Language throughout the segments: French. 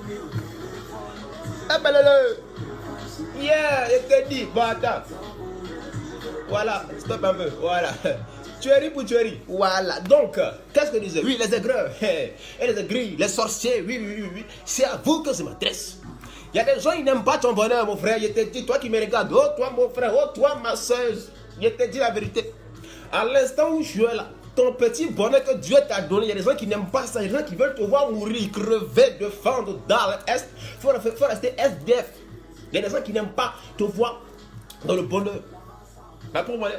Eh ben, yeah, je te dis. Bon, attends. Voilà, stop un peu. Voilà. Tuerie pour tuerie. Voilà. Donc, qu'est-ce que je disais? Oui, les aigreurs. Et les aigris, les sorciers. Oui. C'est à vous que je m'adresse. Il y a des gens qui n'aiment pas ton bonheur, mon frère. Je te dis, toi qui me regardes. Oh, toi, mon frère. Oh, toi, ma soeur. Je te dis la vérité. À l'instant où je suis là, ton petit bonheur que Dieu t'a donné, il y a des gens qui n'aiment pas ça. Il y a des gens qui veulent te voir mourir, crever de faim, de dalle. Il faut rester SDF. Il y a des gens qui n'aiment pas te voir dans le bonheur. Mais pour moi,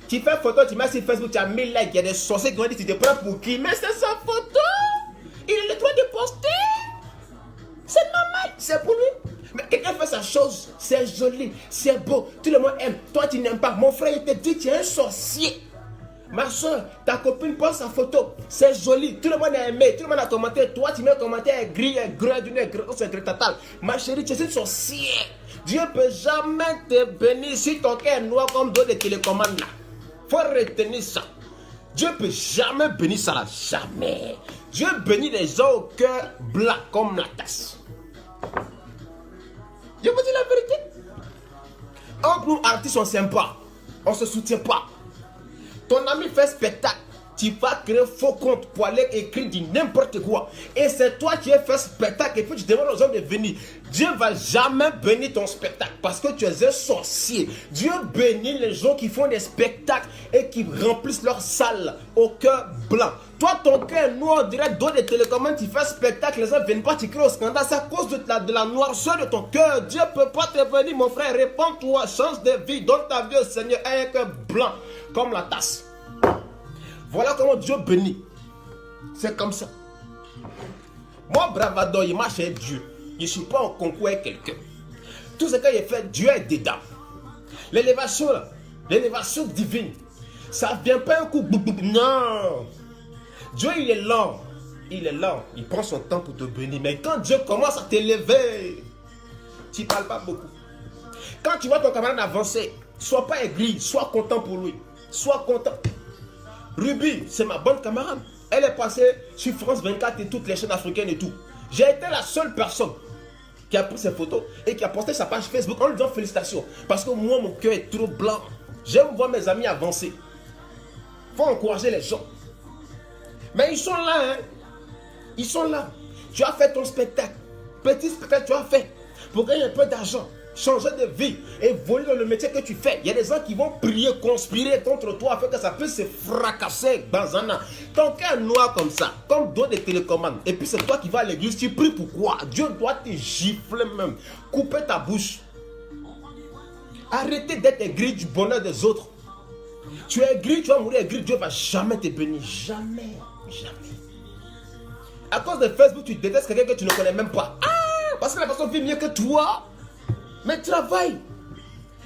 tu fais photo, tu mets sur Facebook, tu as 1000 likes, il y a des sorciers qui vont dire tu te prends pour qui? Mais c'est sa photo. Il a le droit de poster. C'est normal, c'est pour lui. Mais quelqu'un fait sa chose, c'est joli, c'est beau, tout le monde aime. Toi, tu n'aimes pas. Mon frère, il te dit tu es un sorcier. Ma soeur, ta copine poste sa photo, c'est joli, tout le monde a aimé, tout le monde a commenté. Toi, tu mets un commentaire gris, gras, d'une c'est total. Ma chérie, tu es une sorcière. Dieu ne peut jamais te bénir si ton cœur est noir comme d'autres de télécommandes là. Faut retenir ça. Dieu ne peut jamais bénir ça là, jamais. Dieu bénit les gens au cœur blanc comme la tasse. Je vous dis la vérité. Entre nous artistes, on ne s'aime pas, on ne se soutient pas. Ton ami fait spectacle, tu vas créer faux compte pour aller écrire du n'importe quoi. Et c'est toi qui as fait spectacle et puis tu demandes aux hommes de venir. Dieu ne va jamais bénir ton spectacle parce que tu es un sorcier. Dieu bénit les gens qui font des spectacles et qui remplissent leur salle au cœur blanc. Toi, ton cœur noir, on dirait d'autres des télécommandes, tu fais spectacle, les gens ne viennent pas, tu crées au scandale. C'est à cause de la noirceur de ton cœur. Dieu ne peut pas te bénir, mon frère. Réponds-toi, change de vie, donne ta vie au Seigneur. Un cœur blanc comme la tasse. Voilà comment Dieu bénit. C'est comme ça. Moi, bravado, il marche avec Dieu. Je ne suis pas en concours avec quelqu'un. Tout ce que j'ai fait, Dieu est dedans. L'élévation, l'élévation divine, ça ne vient pas un coup. Non. Dieu, il est lent. Il est lent. Il prend son temps pour te bénir. Mais quand Dieu commence à t'élever, tu ne parles pas beaucoup. Quand tu vois ton camarade avancer, sois pas aigri, sois content pour lui. Sois content. Ruby, c'est ma bonne camarade. Elle est passée sur France 24 et toutes les chaînes africaines et tout. J'ai été la seule personne qui a pris ses photos et qui a posté sa page Facebook en lui disant félicitations. Parce que moi, mon cœur est trop blanc. J'aime voir mes amis avancer. Il faut encourager les gens. Mais ils sont là, hein. Ils sont là. Tu as fait ton spectacle. Petit spectacle, tu as fait. Pour gagner un peu d'argent. Changer de vie, évoluer dans le métier que tu fais. Il y a des gens qui vont prier, conspirer contre toi afin que ça puisse se fracasser dans un an. Ton cœur noir comme ça, comme d'autres des télécommandes. Et puis c'est toi qui vas à l'église, tu pries pourquoi? Dieu doit te gifler même. Couper ta bouche. Arrêtez d'être aigri du bonheur des autres. Tu es aigri, tu vas mourir aigri. Dieu ne va jamais te bénir. Jamais. Jamais. À cause de Facebook, tu détestes quelqu'un que tu ne connais même pas. Ah, parce que la personne vit mieux que toi. Mais travaille.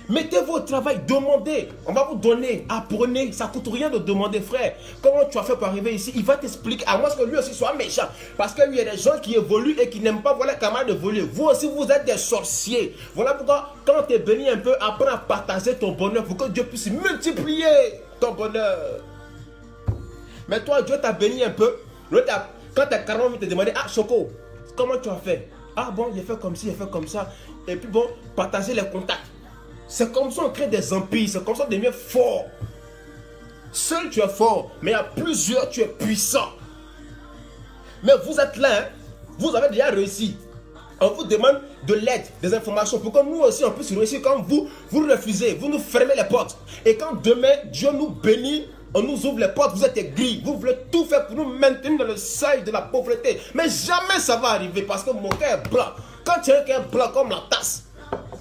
Mettez-vous au travail, demandez. On va vous donner, apprenez. Ça ne coûte rien de demander, frère. Comment tu as fait pour arriver ici? Il va t'expliquer. À moins que lui aussi soit méchant. Parce qu'il y a des gens qui évoluent et qui n'aiment pas voir les camarades évoluer. Vous aussi, vous êtes des sorciers. Voilà pourquoi, quand tu es béni un peu, apprends à partager ton bonheur pour que Dieu puisse multiplier ton bonheur. Mais toi, Dieu t'a béni un peu. Quand tu as carrément envie de te demander, ah, Choco, comment tu as fait? Ah bon, j'ai fait comme ci, j'ai fait comme ça. Et puis bon, partager les contacts. C'est comme ça on crée des empires. C'est comme ça on devient fort. Seul tu es fort, mais à plusieurs tu es puissant. Mais vous êtes là, hein? Vous avez déjà réussi. On vous demande de l'aide, des informations pour que nous aussi on puisse réussir. Quand vous refusez, vous nous fermez les portes. Et quand demain Dieu nous bénit, on nous ouvre les portes, vous êtes aigris, vous voulez tout faire pour nous maintenir dans le seuil de la pauvreté. Mais jamais ça va arriver parce que mon cœur est blanc. Quand tu as un cœur blanc comme la tasse,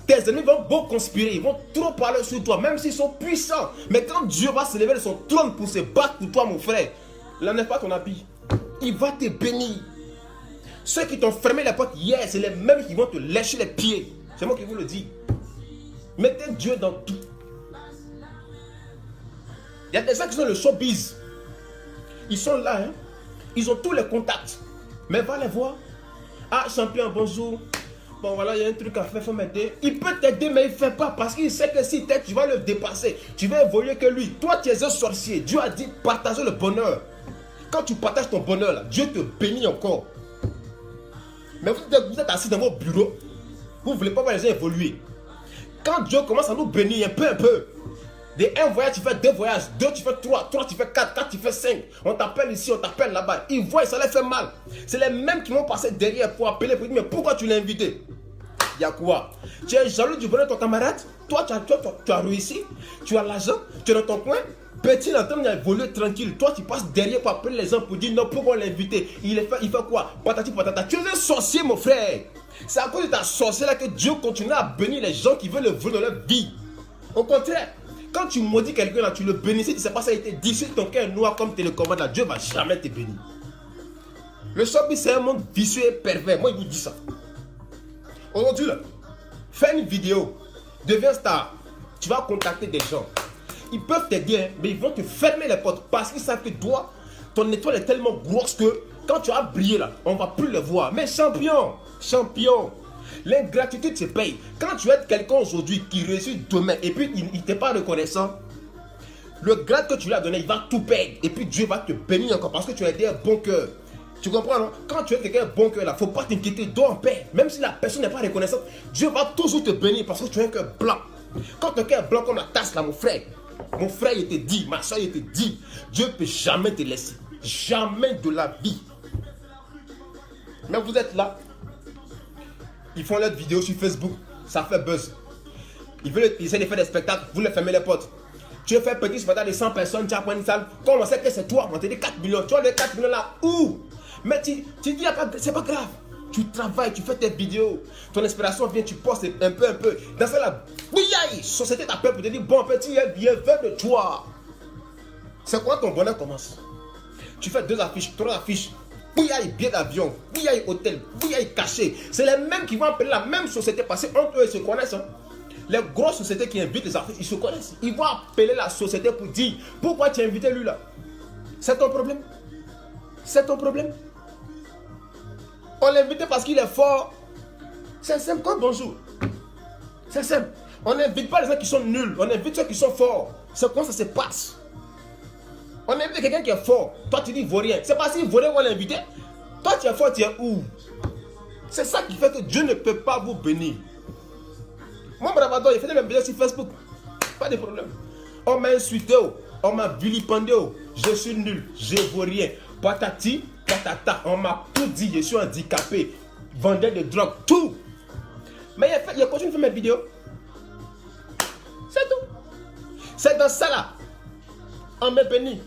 tes ennemis vont beaucoup conspirer, ils vont trop parler sur toi, même s'ils sont puissants. Mais quand Dieu va se lever de son trône pour se battre pour toi, mon frère, n'enlève pas ton habit. Il va te bénir. Ceux qui t'ont fermé les portes hier, c'est les mêmes qui vont te lécher les pieds. C'est moi qui vous le dis. Mettez Dieu dans tout. Il y a des gens qui sont le showbiz. Ils sont là, hein? Ils ont tous les contacts. Mais va les voir. Ah, champion, bonjour. Bon, voilà, il y a un truc à faire, il faut m'aider. Il peut t'aider, mais il ne fait pas parce qu'il sait que si tu vas le dépasser, tu vas évoluer que lui. Toi, tu es un sorcier. Dieu a dit partager le bonheur. Quand tu partages ton bonheur, là, Dieu te bénit encore. Mais vous êtes assis dans vos bureaux. Vous ne voulez pas voir les gens évoluer. Quand Dieu commence à nous bénir un peu. De un voyage, tu fais 2 voyages. 2, tu fais 3. 3, tu fais 4. 4, tu fais 5. On t'appelle ici, on t'appelle là-bas. Ils voient et ça les fait mal. C'est les mêmes qui vont passer derrière pour appeler, pour dire, mais pourquoi tu l'as invité? Il y a quoi? Tu es jaloux du bonheur de ton camarade? Toi, tu as réussi. Tu as l'argent. Tu es dans ton coin. Petit, il est en train d'évoluer tranquille. Toi, tu passes derrière pour appeler les gens pour dire, non, pourquoi l'inviter? Il fait quoi? Patati patata. Tu es un sorcier, mon frère. C'est à cause de ta sorcière là que Dieu continue à bénir les gens qui veulent le vœu dans leur vie. Au contraire, quand tu maudis quelqu'un là, tu le bénis. Si tu ne sais pas, ça a été dit. Si ton cœur est noir comme télécommande là, Dieu ne va jamais te bénir. Le showbiz, c'est un monde vicieux et pervers. Moi, il vous dit ça. Aujourd'hui, là, fais une vidéo, deviens star. Tu vas contacter des gens. Ils peuvent t'aider, hein, mais ils vont te fermer les portes parce qu'ils savent que toi, ton étoile est tellement grosse que quand tu as brillé là, on ne va plus le voir. Mais champion, l'ingratitude se paye. Quand tu aides quelqu'un aujourd'hui qui réussit demain et puis il ne t'est pas reconnaissant, le grade que tu lui as donné, il va tout perdre. Et puis Dieu va te bénir encore parce que tu as été un bon cœur. Tu comprends, non? Quand tu es quelqu'un de bon cœur, il ne faut pas t'inquiéter, dors en paix. Même si la personne n'est pas reconnaissante, Dieu va toujours te bénir parce que tu as un cœur blanc. Quand ton cœur est blanc comme la tasse là, mon frère, il te dit, ma soeur, il te dit, Dieu ne peut jamais te laisser. Jamais de la vie. Mais vous êtes là. Ils font leurs vidéos sur Facebook, ça fait buzz. Ils essaient de faire des spectacles, vous les fermez les portes. Tu veux faire un petit spectacle de 100 personnes, tu as pris une salle. Comme on sait que c'est toi, on te dit 4 millions. Tu as les 4 millions là, où? Mais tu dis, c'est pas grave. Tu travailles, tu fais tes vidéos. Ton inspiration vient, tu postes un peu. Dans ça là, bouillaille, société t'appelle pour te dire, bon petit, il veut de toi. C'est quoi ton bonheur commence? Tu fais 2 affiches, 3 affiches. Bouillaille, billet d'avion, bouillaille, hôtel, bouillaille, caché. C'est les mêmes qui vont appeler la même société parce qu'entre eux, ils se connaissent. Hein. Les grosses sociétés qui invitent les artistes, ils se connaissent. Ils vont appeler la société pour dire, pourquoi tu as invité lui là? C'est ton problème. C'est ton problème. On l'a invité parce qu'il est fort. C'est simple comme bonjour. C'est simple. On n'invite pas les gens qui sont nuls. On invite ceux qui sont forts. C'est comment ça se passe. On invite quelqu'un qui est fort. Toi, tu dis vaurien. C'est pas si vaurien qu'on l'a invité. Toi, tu es fort, tu es où? C'est ça qui fait que Dieu ne peut pas vous bénir. Mon bravado, il fait des vidéos sur Facebook. Pas de problème. On m'a insulté, on m'a vilipendé. Je suis nul, je ne vaux rien. Patati, patata. On m'a tout dit, je suis handicapé. Vendeur de drogue, tout. Mais il continue de faire mes vidéos. C'est tout. C'est dans ça là. On m'a béni.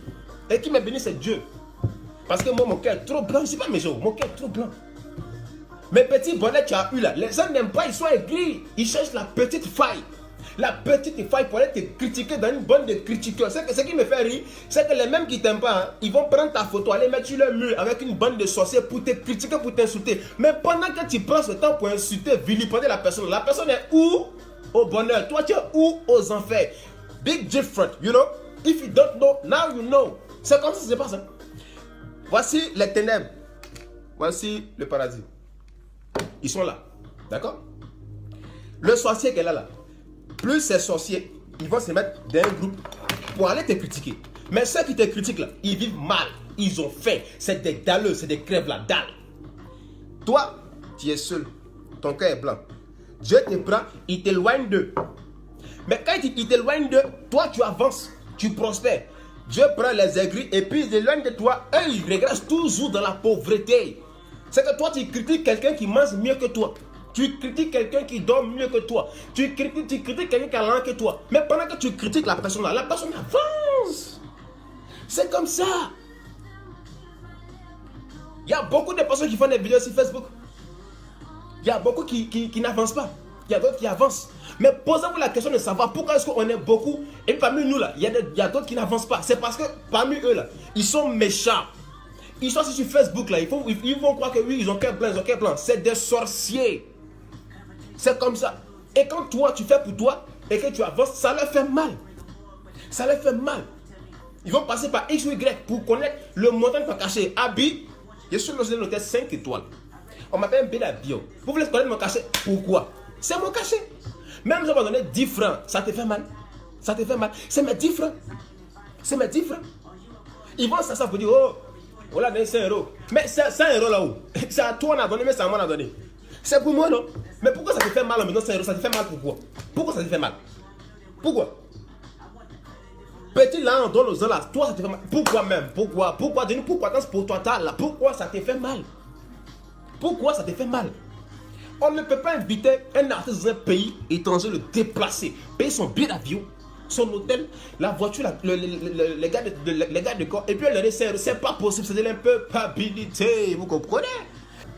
Et qui m'a béni, c'est Dieu. Parce que moi, mon cœur est trop blanc. Je ne suis pas méchant. Mon cœur est trop blanc. Mes petits bonnets que tu as eu là, les gens n'aiment pas, ils sont aigris. Ils cherchent la petite faille. La petite faille pour aller te critiquer dans une bande de critiqueurs. Ce qui me fait rire, c'est que les mêmes qui t'aiment pas, hein, ils vont prendre ta photo, aller mettre sur le mur avec une bande de sorciers pour te critiquer, pour t'insulter. Mais pendant que tu prends ce temps pour insulter, vilipender la personne est où? Au bonheur. Toi, tu es où? Aux enfers. Big different, you know? If you don't know, now you know. C'est comme ça que ça se passe. Hein? Voici les ténèbres. Voici le paradis. Ils sont là. D'accord? Le sorcier qui est là. Plus ces sorciers, ils vont se mettre dans un groupe pour aller te critiquer. Mais ceux qui te critiquent là, ils vivent mal. Ils ont faim. C'est des dalleux, c'est des crèves la dalle. Toi, tu es seul. Ton cœur est blanc. Dieu te prend, il t'éloigne d'eux. Mais quand il t'éloigne d'eux, toi tu avances, tu prospères. Dieu prend les aigris et puis il éloigne de toi. Eux, ils régressent toujours dans la pauvreté. C'est que toi, tu critiques quelqu'un qui mange mieux que toi. Tu critiques quelqu'un qui dort mieux que toi. Tu critiques quelqu'un qui a l'argent que toi. Mais pendant que tu critiques la personne avance. C'est comme ça. Il y a beaucoup de personnes qui font des vidéos sur Facebook. Il y a beaucoup qui n'avancent pas. Il y a d'autres qui avancent. Mais posez-vous la question de savoir pourquoi est-ce qu'on est beaucoup. Et parmi nous là, il y a d'autres qui n'avancent pas. C'est parce que parmi eux là, ils sont méchants. Ils sont sur Facebook là, ils vont croire que oui, ils ont cœur blanc, C'est des sorciers. C'est comme ça. Et quand toi, tu fais pour toi et que tu avances, ça leur fait mal. Ça leur fait mal. Ils vont passer par X ou Y pour connaître le montant de ton cachet. Abi, je suis dans un hôtel 5 étoiles. On m'appelle un billet d'avion. Vous voulez connaître mon cachet? Pourquoi? C'est mon cachet. Même si on va donner 10 francs, ça te fait mal. Ça te fait mal. C'est mes 10 francs. C'est mes 10 francs. Ils vont s'asseoir pour dire, oh, On l'a donné 5 euros. Mais 100 euros là-haut, c'est à toi on a donné, mais c'est à moi on a donné. C'est pour moi, non? Mais pourquoi ça te fait mal en me donnant 5 euros? Ça te fait mal pourquoi? Pourquoi ça te fait mal? Pourquoi? Petit là, on donne aux gens là, toi ça te fait mal. Pourquoi même? Pourquoi? Pourquoi? Dis-nous pourquoi? Attends, pour toi, là. Pourquoi ça te fait mal? Pourquoi ça te fait mal? On ne peut pas inviter un artiste dans un pays étranger, le déplacer, payer son billet d'avion, son hôtel, la voiture, les gars de corps, et puis leur dire c'est pas possible, c'est de l'impopabilité, vous comprenez?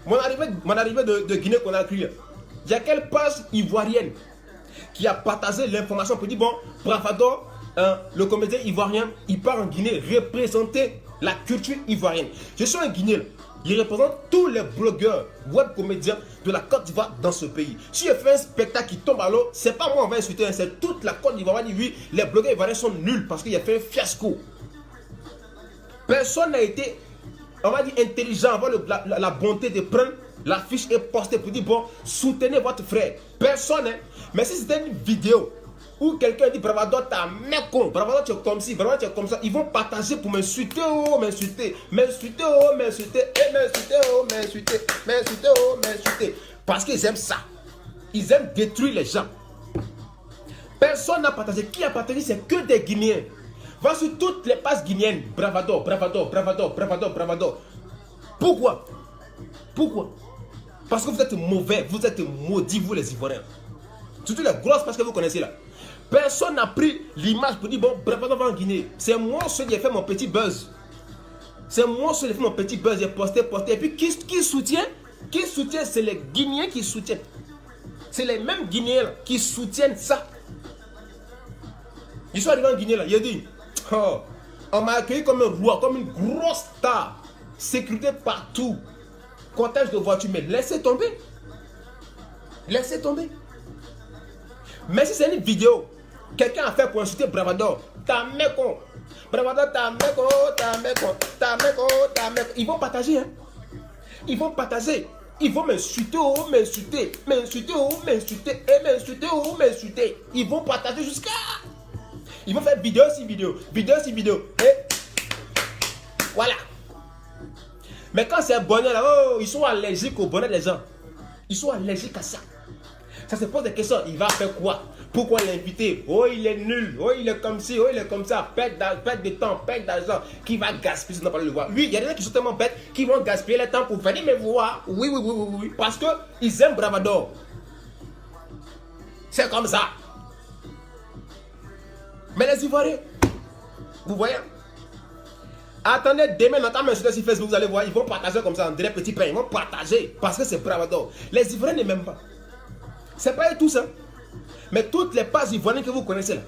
Mon arrivée de Guinée-Conakry, il y a quelle page ivoirienne qui a partagé l'information pour dire bon, Bravador, le comédien ivoirien, il part en Guinée représenter la culture ivoirienne. Je suis un Guinéen. Il représente tous les blogueurs, web comédiens de la Côte d'Ivoire dans ce pays. Si je fais un spectacle qui tombe à l'eau, c'est pas moi on va insulter, c'est toute la Côte d'Ivoire. On va dire oui, les blogueurs ivoiriens sont nuls parce qu'il a fait un fiasco. Personne n'a été, on va dire, intelligent, avoir la bonté de prendre l'affiche et poster pour dire bon, soutenez votre frère. Personne, hein. Mais si c'était une vidéo où quelqu'un dit Bravador t'as mec con, Bravador tu es comme ci, Bravador tu es comme ça, ils vont partager pour m'insulter, oh m'insulter, m'insulter, oh m'insulter, et m'insulter, oh m'insulter, m'insulter, oh m'insulter. Parce qu'ils aiment ça. Ils aiment détruire les gens. Personne n'a partagé. Qui a partagé? C'est que des Guinéens. Va sur toutes les pages guinéennes. Bravador, Bravador, Bravador, Bravador, Bravador. Pourquoi? Pourquoi? Parce que vous êtes mauvais, vous êtes maudits, vous les Ivoiriens. Surtout les grosses pages que vous connaissez là. Personne n'a pris l'image pour dire bon, Bravador va en Guinée. C'est moi seul qui ai fait mon petit buzz. C'est moi seul qui ai fait mon petit buzz. J'ai posté. Et puis qui soutient? Qui soutient? C'est les Guinéens qui soutiennent. C'est les mêmes Guinéens qui soutiennent ça. Ils sont arrivés en Guinée là. Il a dit oh, on m'a accueilli comme un roi, comme une grosse star. Sécurité partout. Cortège de voitures. Mais laissez tomber. Laissez tomber. Mais si c'est une vidéo, quelqu'un a fait pour insulter Bravador, ta mec con, Bravador, ta mec con, ta mec con, ta mec con, ta mec. Ils vont partager, hein. Ils vont partager. Ils vont m'insulter, oh, m'insulter, m'insulter, oh, m'insulter, et m'insulter, oh, m'insulter. Ils vont partager jusqu'à. Ils vont faire vidéo sur vidéo, vidéo sur vidéo. Et voilà. Mais quand c'est un bonheur là, oh, ils sont allergiques au bonheur des gens. Ils sont allergiques à ça. Ça se pose des questions. Il va faire quoi? Pourquoi l'inviter? Oh, il est nul. Oh, il est comme ci. Oh, il est comme ça. Perte de temps, perte d'argent. Qui va gaspiller si on n'a pas le voir? Oui, il y a des gens qui sont tellement bêtes qui vont gaspiller le temps pour venir me voir. Oui, oui, oui, oui, oui. Parce qu'ils aiment Bravador. C'est comme ça. Mais les Ivoiriens, vous voyez? Attendez, demain, quand même sur Facebook, vous allez voir, ils vont partager comme ça, en direct petit pain. Ils vont partager parce que c'est Bravador. Les Ivoiriens ne m'aiment pas. C'est pas tout ça. Mais toutes les pages ivoiriennes que vous connaissez là,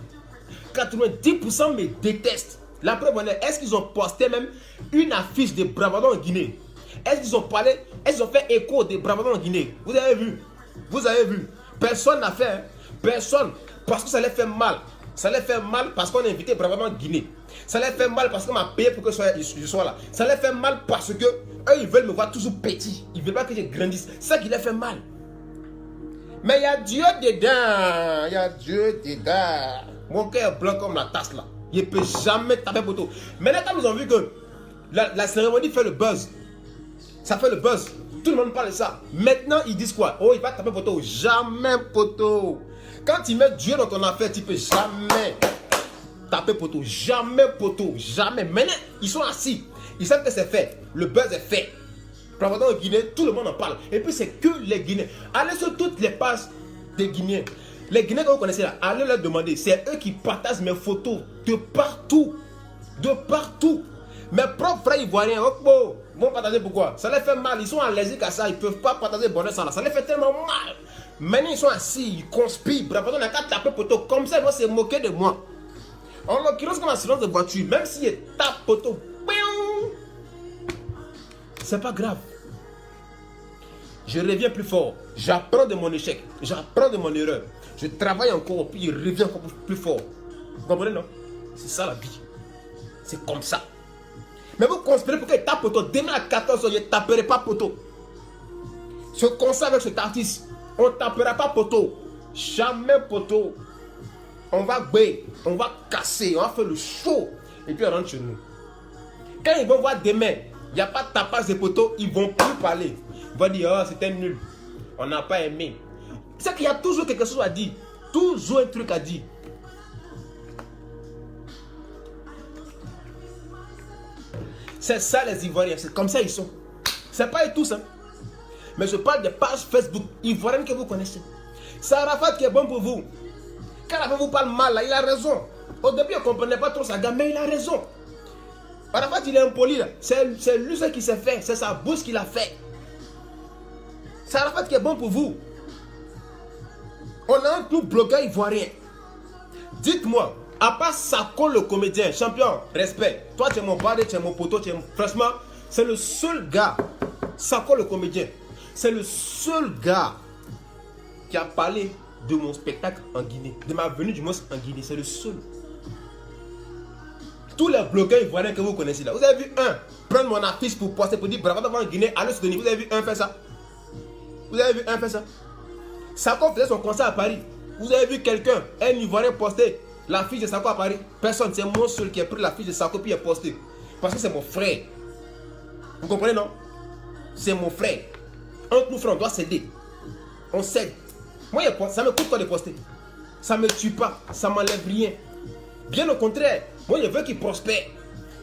90% me détestent. La preuve en est, est-ce qu'ils ont posté même une affiche de Bravador en Guinée? Est-ce qu'ils ont parlé, est-ce qu'ils ont fait écho de Bravador en Guinée? Vous avez vu? Vous avez vu? Personne n'a fait, hein? Personne. Parce que ça les fait mal. Ça les fait mal parce qu'on a invité Bravador en Guinée. Ça les fait mal parce qu'on m'a payé pour que je sois là. Ça les fait mal parce que eux, ils veulent me voir toujours petit. Ils veulent pas que je grandisse. C'est ça qui les fait mal. Mais il y a Dieu dedans. Il y a Dieu dedans. Mon cœur est blanc comme la tasse là. Il ne peut jamais taper poteau. Maintenant, quand ils ont vu que la cérémonie fait le buzz, ça fait le buzz. Tout le monde parle de ça. Maintenant, ils disent quoi? Oh, il va taper poteau. Jamais poteau. Quand tu mets Dieu dans ton affaire, tu ne peux jamais taper poteau. Jamais poteau. Jamais. Maintenant, ils sont assis. Ils savent que c'est fait. Le buzz est fait. Bravador en Guinée, tout le monde en parle. Et puis c'est que les Guinéens. Allez sur toutes les pages des Guinéens. Les Guinéens que vous connaissez là, allez leur demander. C'est eux qui partagent mes photos de partout. De partout. Mes propres frères ivoiriens, oh, vont partager pourquoi? Ça les fait mal. Ils sont allergiques à ça. Ils ne peuvent pas partager bonheur sans là. Ça les fait tellement mal. Maintenant ils sont assis, ils conspirent. Bravador n'a qu'à taper poteau. Comme ça, ils vont se moquer de moi. En l'occurrence, comme assurance de voiture, même s'ils tapent poteau, c'est pas grave. Je reviens plus fort. J'apprends de mon échec. J'apprends de mon erreur. Je travaille encore, puis je reviens encore plus fort. Vous comprenez, non? C'est ça la vie. C'est comme ça. Mais vous conspirez pour qu'il tape poteau. Demain à 14h, je ne taperai pas poteau. Ce concert avec cet artiste, on ne tapera pas poteau. Jamais poteau. On va gouer, on va casser, on va faire le show. Et puis on rentre chez nous. Quand ils vont voir demain, n'y a pas de tapage de poteau, ils ne vont plus parler. Ils vont dire, oh, c'était nul. On n'a pas aimé. C'est qu'il y a toujours quelque chose à dire. Toujours un truc à dire. C'est ça les Ivoiriens. C'est comme ça ils sont. C'est pas eux tous. Hein. Mais je parle des pages Facebook ivoiriennes que vous connaissez. C'est Arafat qui est bon pour vous. Quand Arafat vous parle mal, là, il a raison. Au début, on ne comprenait pas trop sa gamme, mais il a raison. Arafat, il est impoli. C'est lui qui s'est fait. C'est sa bouche qui l'a fait. C'est Arafat qui est bon pour vous. On a un tout bloqueur ivoirien. Dites-moi, à part Sako le comédien, champion, respect. Toi, tu es mon père, tu es mon poteau, franchement, c'est le seul gars. Sako le comédien, c'est le seul gars qui a parlé de mon spectacle en Guinée, de ma venue du moins en Guinée. C'est le seul. Tous les blogueurs ivoiriens que vous connaissez là, vous avez vu un prendre mon affiche pour poster, pour dire bravo devant en Guinée, allez soutenir. Vous avez vu un faire ça? Vous avez vu un faire ça? Sako faisait son concert à Paris. Vous avez vu quelqu'un, un Ivoirien poster l'affiche de Sako à Paris? Personne, c'est moi seul qui a pris l'affiche de Sako puis est posté. Parce que c'est mon frère. Vous comprenez, non? C'est mon frère. Entre nous frères, on doit s'aider. On s'aide. Moi, ça me coûte quoi de poster? Ça ne me tue pas, ça ne m'enlève rien. Bien au contraire, moi je veux qu'il prospère.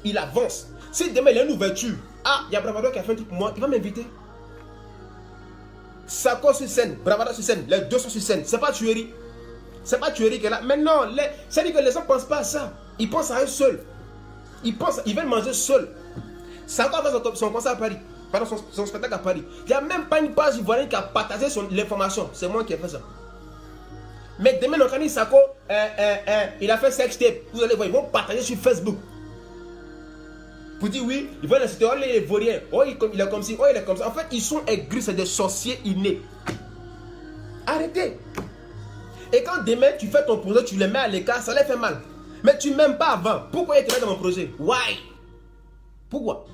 Il avance. Si demain il y a une ouverture, ah, il y a Bravado qui a fait un truc pour moi, il va m'inviter. Sako sur scène, Bravado sur scène, les deux sont sur scène. C'est pas tuerie. C'est pas tuerie que là. Mais non, c'est-à-dire que les gens ne pensent pas à ça. Ils pensent à eux seuls. Ils veulent manger seuls. Sako a fait son concert à Paris. Pardon, son spectacle à Paris. Il n'y a même pas une page ivoirienne qui a partagé l'information. C'est moi qui ai fait ça. Mais demain, quand il Sako, il a fait sextape. Vous allez voir, ils vont partager sur Facebook. Pour dire oui, ils vont inciter, oh, les Ivoiriens, oh, il est comme ci, oh, il est comme ça. En fait, ils sont aigris, c'est des sorciers innés. Arrêtez. Et quand demain, tu fais ton projet, tu les mets à l'écart, ça les fait mal. Mais tu ne m'aimes pas avant. Pourquoi ils te mettent dans mon projet? Why? Pourquoi?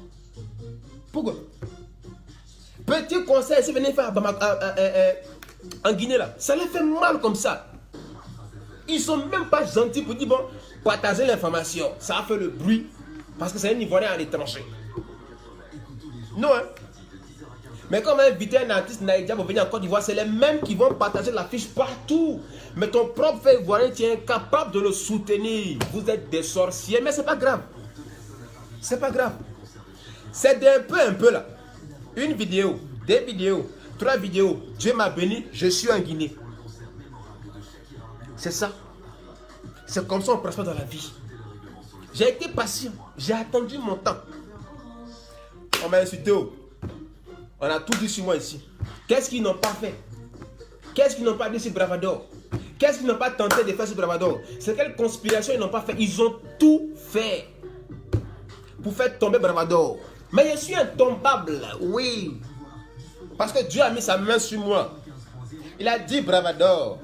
Pourquoi? Petit conseil, si vous venez faire en Guinée là, ça les fait mal comme ça. Ils sont même pas gentils pour dire bon, partager l'information. Ça a fait le bruit parce que c'est un Ivoirien à l'étranger. Non, hein? Mais quand on va inviter un artiste naïdien pour venir en Côte d'Ivoire, c'est les mêmes qui vont partager l'affiche partout. Mais ton propre frère ivoirien, tu es incapable de le soutenir. Vous êtes des sorciers, mais c'est pas grave. C'est pas grave. C'est un peu là. Une vidéo, 2 vidéos, 3 vidéos. Dieu m'a béni, je suis en Guinée. C'est ça. C'est comme ça qu'on prospère dans la vie. J'ai été patient. J'ai attendu mon temps. On m'a insulté. On a tout dit sur moi ici. Qu'est-ce qu'ils n'ont pas fait? Qu'est-ce qu'ils n'ont pas dit sur Bravado? Qu'est-ce qu'ils n'ont pas tenté de faire sur Bravado? C'est quelle conspiration ils n'ont pas fait? Ils ont tout fait pour faire tomber Bravado. Mais je suis intombable, oui. Parce que Dieu a mis sa main sur moi. Il a dit Bravado,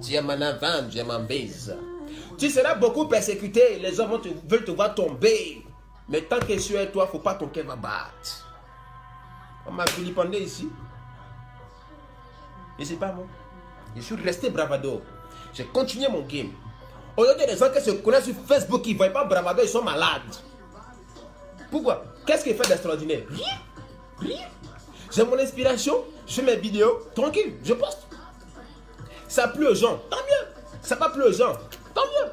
tu es mon enfant, tu es mon bise. Tu seras beaucoup persécuté, les hommes veulent te voir tomber. Mais tant que je suis avec toi, il ne faut pas ton cœur va battre. On m'a vilipendé ici. Je ne sais pas moi. Je suis resté Bravado. J'ai continué mon game. Aujourd'hui, il y a des gens qui se connaissent sur Facebook, qui ne voient pas Bravado, ils sont malades. Pourquoi? Qu'est-ce qu'il fait d'extraordinaire? Rien. Rien. J'ai mon inspiration, je fais mes vidéos, tranquille, je poste. Ça plu aux gens, tant mieux. Ça pas plu aux gens, tant mieux.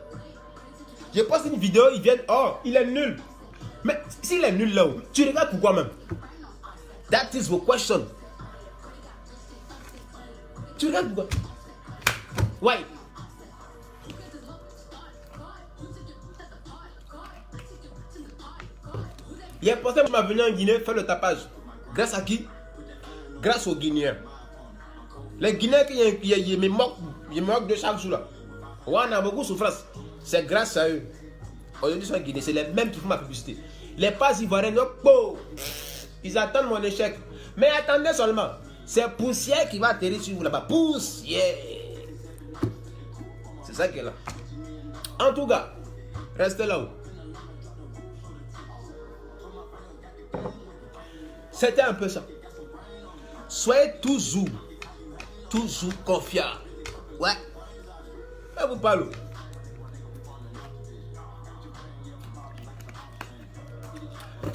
Je poste une vidéo, ils viennent, oh, il est nul. Mais s'il est nul là-haut, tu regardes pourquoi même? That is the question. Tu regardes pourquoi? Why? Il est posté ma venue en Guinée faire le tapage. Grâce à qui? Grâce aux Guinéens. Les Guinéens qui me moquent de chaque jour là. Ouais, on a beaucoup de souffrance. C'est grâce à eux. Aujourd'hui, ils sont en Guinée. C'est les mêmes qui font ma publicité. Les pages ivoiriennes, ils attendent mon échec. Mais attendez seulement. C'est poussière qui va atterrir sur vous là-bas. Poussière. C'est ça qui est là. En tout cas, restez là-haut. C'était un peu ça. Soyez toujours confiants. Ouais. Je vous parle.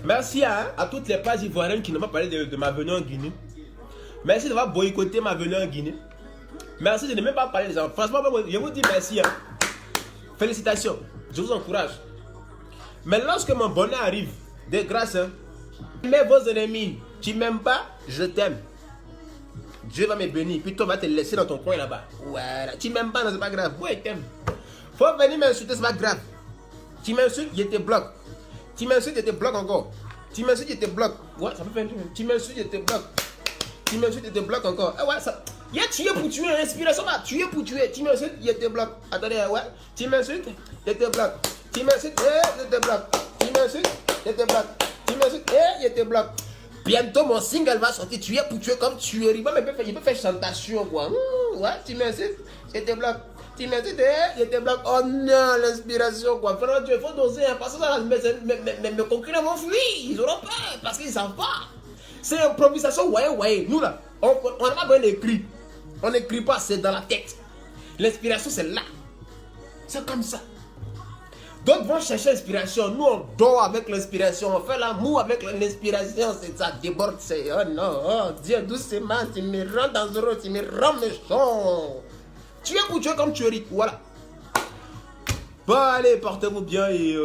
Merci à toutes les pages ivoiriennes qui n'ont pas parlé de ma venue en Guinée. Merci d'avoir boycotté ma venue en Guinée. Merci de ne même pas parler des enfants. Franchement, je vous dis merci. Hein. Félicitations. Je vous encourage. Mais lorsque mon bonheur arrive, de grâce, hein, mais vos ennemis, tu m'aimes pas, je t'aime. Dieu va me bénir, puis toi va te laisser dans ton coin là-bas. Voilà. Tu m'aimes pas, non, c'est pas grave. Oui, il t'aime. Faut venir m'insulter, c'est pas grave. Tu m'insultes, je te bloque. Tu m'insultes, je te bloque encore. Tu m'insultes, je te bloque. Ouais, ça peut faire un truc. Tu m'insultes, je te bloque. Tu m'insultes, je te bloque encore. Ah ouais, ça. Il y a tué pour tuer, inspiration là. Tuer pour tuer. Tu m'insultes, je te bloque. Attendez, ouais. Tu m'insultes, je te bloque. Tu m'insultes, je te bloque. Tu m'insultes, je te bloque. Tu m'insultes, je te bloque. Bientôt mon single va sortir. Tu es pour tuer comme tuerie. Il peut faire chantation quoi. Ouais, tu m'insultes, je te bloque. Tu m'insultes, je te bloque. Oh non, l'inspiration quoi. Frère, il faut doser. Hein, parce que ça, mes concurrents vont fuir. Ils auront peur parce qu'ils ne savent pas. C'est improvisation, ouais. Nous là, on n'a pas besoin d'écrire. On n'écrit pas, c'est dans la tête. L'inspiration, c'est là. C'est comme ça. D'autres vont chercher l'inspiration. Nous, on dort avec l'inspiration. On fait l'amour avec l'inspiration. C'est ça, déborde. C'est oh non, oh Dieu, doucement, tu me rends dangereux, tu me rends méchant. Tu es pour tuer comme tu es riche. Voilà. Bon, allez, portez-vous bien et